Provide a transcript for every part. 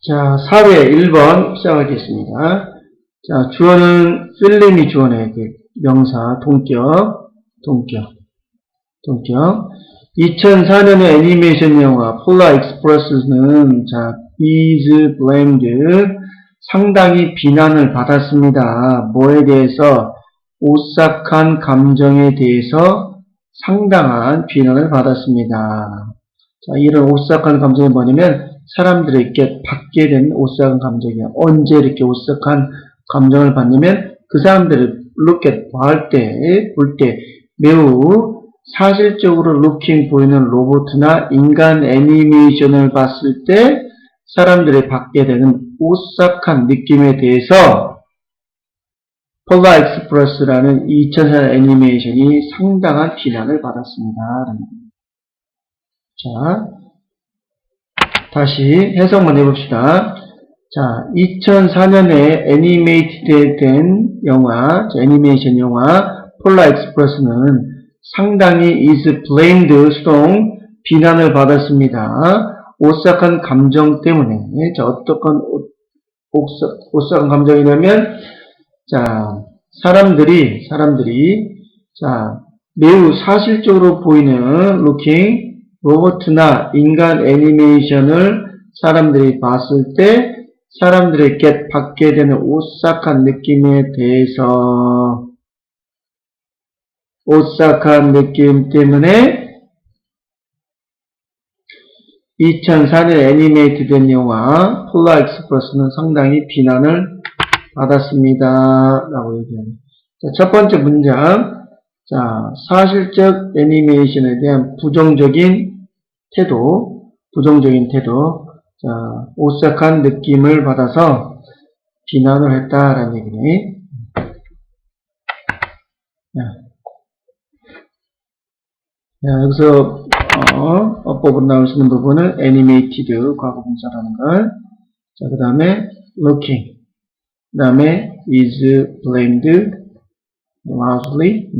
자, 4회 1번 시작하겠습니다. 자, 주어는 필름이 주어네. 명사, 동격. 2004년의 애니메이션 영화 폴라 익스프레스는 자, is blamed 상당히 비난을 받았습니다. 뭐에 대해서? 오싹한 감정에 대해서 상당한 비난을 받았습니다. 자, 이런 오싹한 감정이 뭐냐면 사람들에게 받게 되는 오싹한 감정이야. 언제 이렇게 오싹한 감정을 받냐면 그 사람들을 볼 때 매우 사실적으로 보이는 로봇이나 인간 애니메이션을 봤을 때 사람들이 받게 되는 오싹한 느낌에 대해서 폴라 익스프레스라는 2004년 애니메이션이 상당한 비난을 받았습니다. 자, 다시 해석만 해봅시다. 자, 2004년에 애니메이티드 된 영화, 애니메이션 영화 폴라 익스프레스는 상당히 is blamed strong 비난을 받았습니다. 오싹한 감정 때문에. 자, 어떤 오싹한 감정이냐면 자, 사람들이 자, 매우 사실적으로 보이는 로봇이나 인간 애니메이션을 사람들이 봤을 때 사람들에게 받게 되는 오싹한 느낌에 대해서 오싹한 느낌 때문에 2004년 애니메이트 된 영화 폴라 익스프레스는 상당히 비난을 받았습니다. 라고 얘기합니다. 첫 번째 문장. 자, 사실적 애니메이션에 대한 부정적인 태도. 자, 오싹한 느낌을 받아서 비난을 했다라는 얘기네. 자, 여기서 어법으로 나올 수 있는 부분은 animated 과거분사라는 걸. 자, 그 다음에 looking. 그 다음에 is blamed loudly.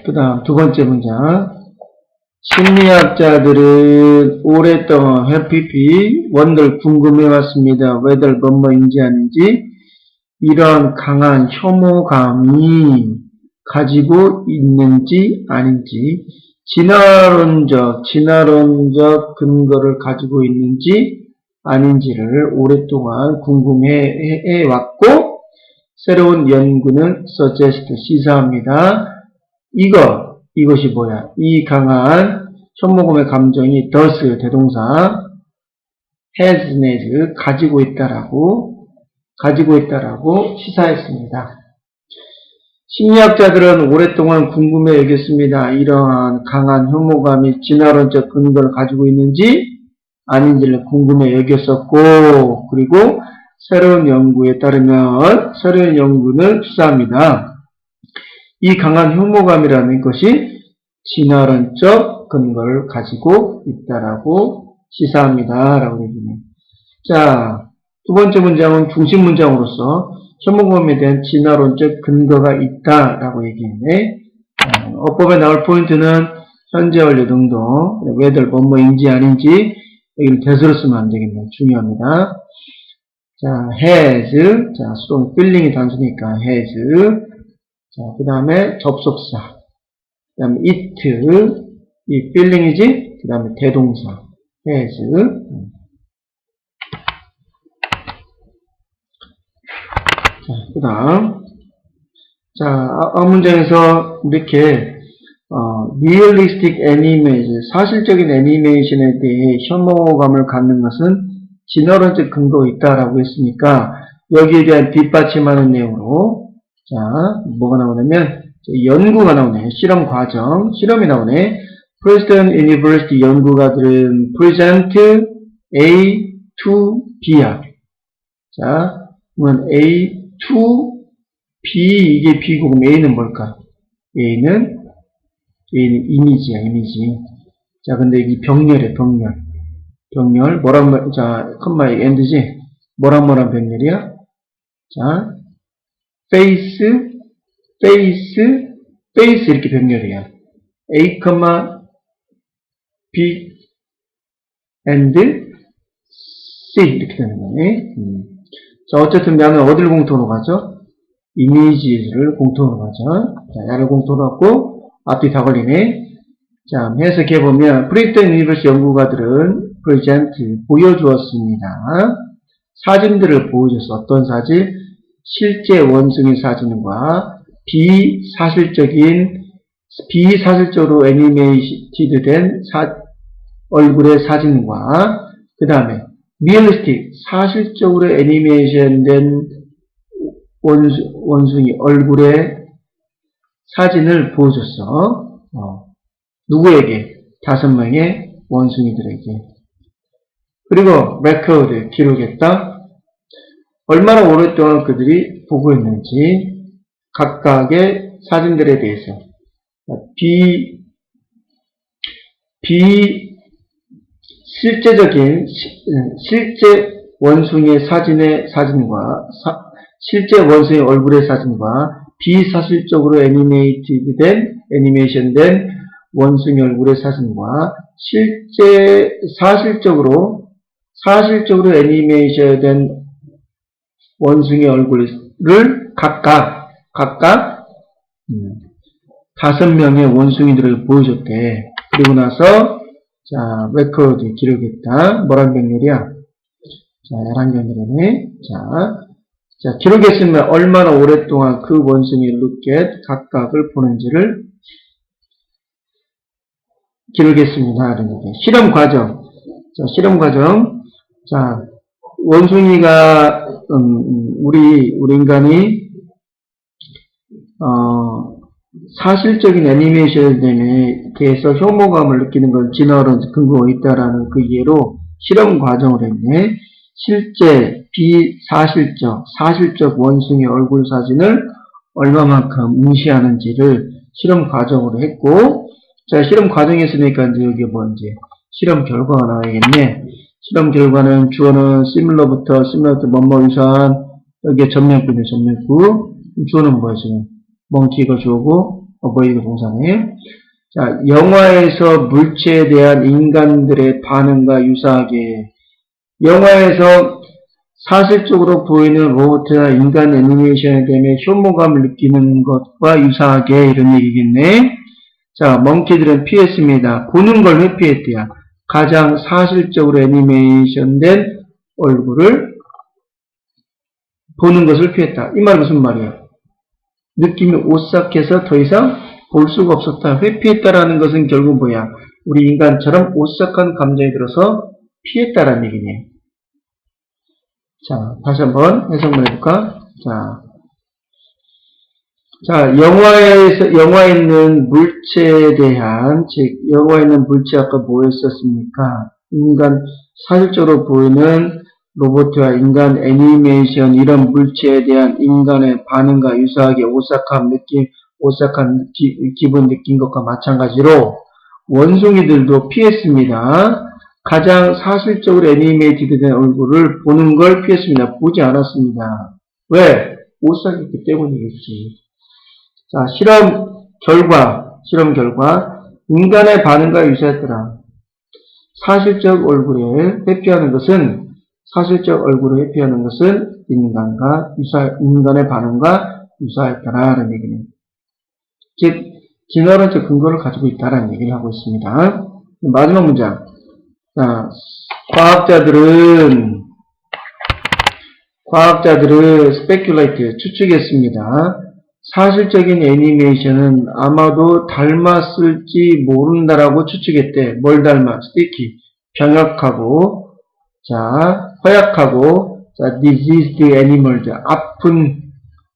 그 다음 두 번째 문장. 심리학자들은 오랫동안 회피피 원들 궁금해왔습니다. whether 뭐뭐인지 아닌지 이런 강한 혐오감이 가지고 있는지 아닌지 진화론적 근거를 가지고 있는지 아닌지를 오랫동안 궁금해왔고 새로운 연구는 suggest 시사합니다. 이것이 뭐야? 이 강한 혐오감의 감정이 does 대동사 has 가지고 있다라고 시사했습니다. 심리학자들은 오랫동안 궁금해 여겼습니다. 이러한 강한 혐오감이 진화론적 근거를 가지고 있는지 아닌지를 궁금해 여겼었고, 그리고 새로운 연구에 따르면 새로운 연구는 시사합니다. 이 강한 혐오감이라는 것이 진화론적 근거를 가지고 있다라고 시사합니다. 라고 얘기해요. 자, 두 번째 문장은 중심 문장으로서 혐오감에 대한 진화론적 근거가 있다라고 얘기했네. 어법에 나올 포인트는 현재 완료 등동, whether 뭐뭐인지 아닌지 여기는 대수로 쓰면 안 되겠네요. 중요합니다. 자, has, 자, strong feeling이 단수니까 has. 자, 그 다음에 접속사. 그 다음에 it, 이 feeling이지? 그 다음에 대동사, has. 자, 그 다음. 자, 문장에서 이렇게, realistic animation, 사실적인 애니메이션에 대해 혐오감을 갖는 것은 진화론적 근거가 있다라고 했으니까, 여기에 대한 뒷받침하는 내용으로, 자, 뭐가 나오냐면, 연구가 나오네. 실험 과정, 실험이 나오네. Princeton University 연구가들은 present A to B야. 자, 그러면 A to B, 이게 B고, 그럼 A는 뭘까? A는 이미지야, 이미지. 자, 근데 이게 병렬이야, 병렬. 자, 컴마의 end지? 뭐랑 병렬이야? 자, face 이렇게 병렬이야. A, B, and C 이렇게 되는 거네. 자, 어쨌든 야는 어디를 공통으로 가죠? 이미지를 공통으로 가죠. 자, 야를 공통으로 갖고 앞뒤 다 걸리네. 자, 해석해보면 프린스턴 유니버시티 연구가들은 present 보여주었습니다. 사진들을 보여줘서 어떤 사진? 실제 원숭이 사진과 비사실적으로 애니메이티드된 얼굴의 사진과 그 다음에 리얼리스틱 사실적으로 애니메이션된 원숭이 얼굴의 사진을 보여줬어. 누구에게? 5명의 원숭이들에게. 그리고 레코드 기록했다. 얼마나 오랫동안 그들이 보고 있는지 각각의 사진들에 대해서 실제 원숭이의 사진과 실제 원숭이 얼굴의 사진과 비사실적으로 애니메이션된 원숭이 얼굴의 사진과 사실적으로 애니메이션된 원숭이 얼굴을 각각 5명의 원숭이들을 보여줬대. 그리고 나서 자, 레코드 기록했다. 뭐란 병렬이야? 자, 11병렬이네. 자, 기록했으면 얼마나 오랫동안 그 원숭이 룩겟 각각을 보는지를 기록했습니다. 실험 과정. 자, 실험 과정. 자, 원숭이가, 우리 인간이, 사실적인 애니메이션에 대해서 혐오감을 느끼는 건 진화론 근거가 있다라는 그 예로 실험 과정을 했네. 실제 사실적 원숭이 얼굴 사진을 얼마만큼 응시하는지를 실험 과정으로 했고, 자, 실험 과정에 했으니까 이제 여기 뭔지 실험 결과가 나와야겠네. 실험 결과는 주어는 similar부터 뭐뭐 유사한, 여기에 전면구네, 전면구. 주어는 뭐야, 지금? 멍키가 주어고, 어버이가 동사네. 자, 영화에서 물체에 대한 인간들의 반응과 유사하게, 영화에서 사실적으로 보이는 로봇이나 인간 애니메이션에 대해 혐오감을 느끼는 것과 유사하게 이런 얘기겠네. 자, 멍키들은 피했습니다. 보는 걸 왜 피했대요? 가장 사실적으로 애니메이션된 얼굴을 보는 것을 피했다. 이 말은 무슨 말이야? 느낌이 오싹해서 더 이상 볼 수가 없었다. 회피했다라는 것은 결국 뭐야? 우리 인간처럼 오싹한 감정이 들어서 피했다라는 얘기네. 자, 다시 한번 해석을 해볼까? 자, 영화에 있는 물체에 대한, 영화에 있는 물체 아까 뭐였었습니까? 인간, 사실적으로 보이는 로봇과 인간 애니메이션, 이런 물체에 대한 인간의 반응과 유사하게 오싹한 기분 느낀 것과 마찬가지로 원숭이들도 피했습니다. 가장 사실적으로 애니메이티드된 얼굴을 보는 걸 피했습니다. 보지 않았습니다. 왜? 오싹했기 때문이겠지. 자, 실험 결과, 인간의 반응과 유사했더라. 사실적 얼굴을 회피하는 것은 인간의 반응과 유사했다라는 얘기는. 즉, 진화론적 근거를 가지고 있다라는 얘기를 하고 있습니다. 마지막 문장. 자, 과학자들은 speculate, 추측했습니다. 사실적인 애니메이션은 아마도 닮았을지 모른다라고 추측했대. 뭘 닮아? sticky, 병약하고, 자, 허약하고, 자, diseased animals,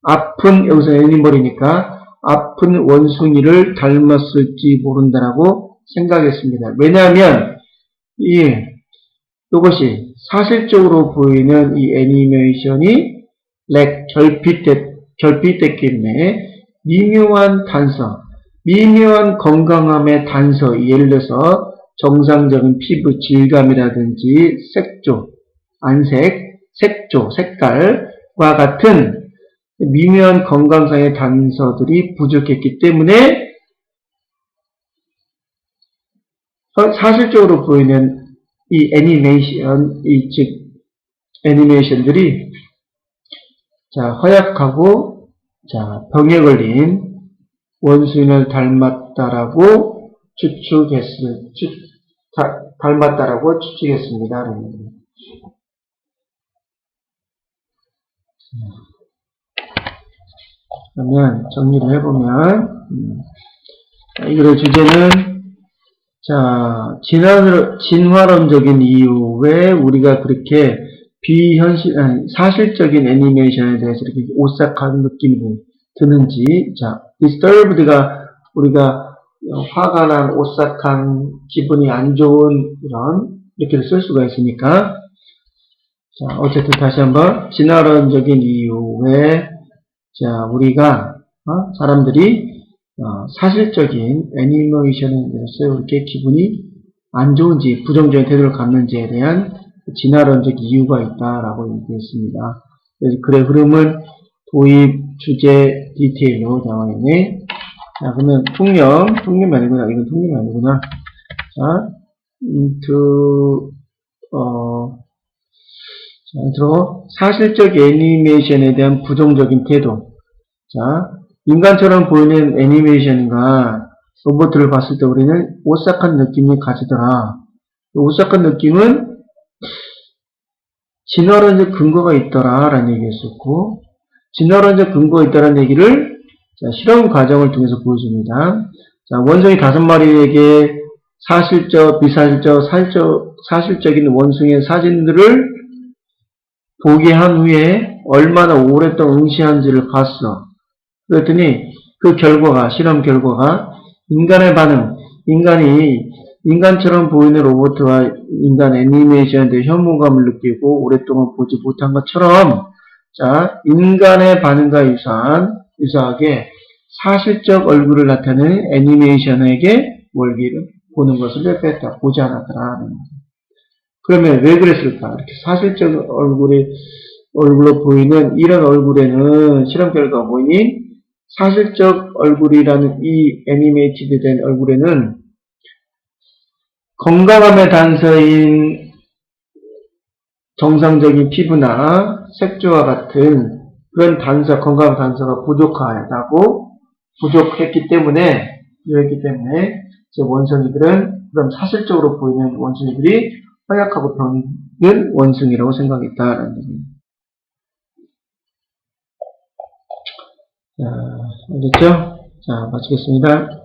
아픈, 여기서 애니멀이니까, 아픈 원숭이를 닮았을지 모른다라고 생각했습니다. 왜냐하면, 이것이 사실적으로 보이는 이 애니메이션이 결핍됐기 때문에 미묘한 건강함의 단서, 예를 들어서 정상적인 피부 질감이라든지 색깔과 같은 미묘한 건강상의 단서들이 부족했기 때문에 사실적으로 보이는 이 애니메이션, 즉 애니메이션들이 자 허약하고 자 병에 걸린 원수인을 닮았다라고 닮았다라고 추측했습니다. 그러면 정리를 해보면 이거의 주제는 자 진화론적인 이유 왜 우리가 그렇게 사실적인 애니메이션에 대해서 이렇게 오싹한 느낌이 드는지 자 disturbed가 우리가 화가 난 오싹한 기분이 안 좋은 이렇게 쓸 수가 있으니까 자 어쨌든 다시 한번 진화론적인 이유 왜 자 우리가 사람들이 사실적인 애니메이션에 대해서 이렇게 기분이 안 좋은지 부정적인 태도를 갖는지에 대한 진화론적 이유가 있다라고 얘기했습니다. 그래서 글의 흐름은 도입, 주제, 디테일로 나와 있네. 자, 그러면 통념이 아니구나. 이건 통념이 아니구나. 자, 사실적 애니메이션에 대한 부정적인 태도. 자, 인간처럼 보이는 애니메이션과 로봇을 봤을 때 우리는 오싹한 느낌이 가지더라. 오싹한 느낌은 진화론적 근거가 있더라라는 얘기였었고, 진화론적 근거가 있다라는 얘기를 자, 실험 과정을 통해서 보여줍니다. 자, 원숭이 5마리에게 사실적, 비사실적, 사실적인 원숭이의 사진들을 보게 한 후에 얼마나 오랫동안 응시한지를 봤어. 그랬더니 그 결과가, 실험 결과가 인간의 반응, 인간처럼 보이는 로봇과 인간 애니메이션에 대해 혐오감을 느끼고 오랫동안 보지 못한 것처럼 자, 인간의 반응과 유사하게 사실적 얼굴을 나타내는 애니메이션에게 월기를 보는 것을 뺐다. 보지 않았더라. 그러면 왜 그랬을까? 이렇게 사실적 얼굴로 보이는 이런 얼굴에는 실험 결과가 보이니 사실적 얼굴이라는 이 애니메이티드 된 얼굴에는 건강함의 단서인 정상적인 피부나 색조와 같은 그런 건강 단서가 부족했기 때문에 원숭이들은 그럼 사실적으로 보이는 원숭이들이 허약하고 병든 원숭이라고 생각했다라는 얘기입니다. 자, 알겠죠? 자, 마치겠습니다.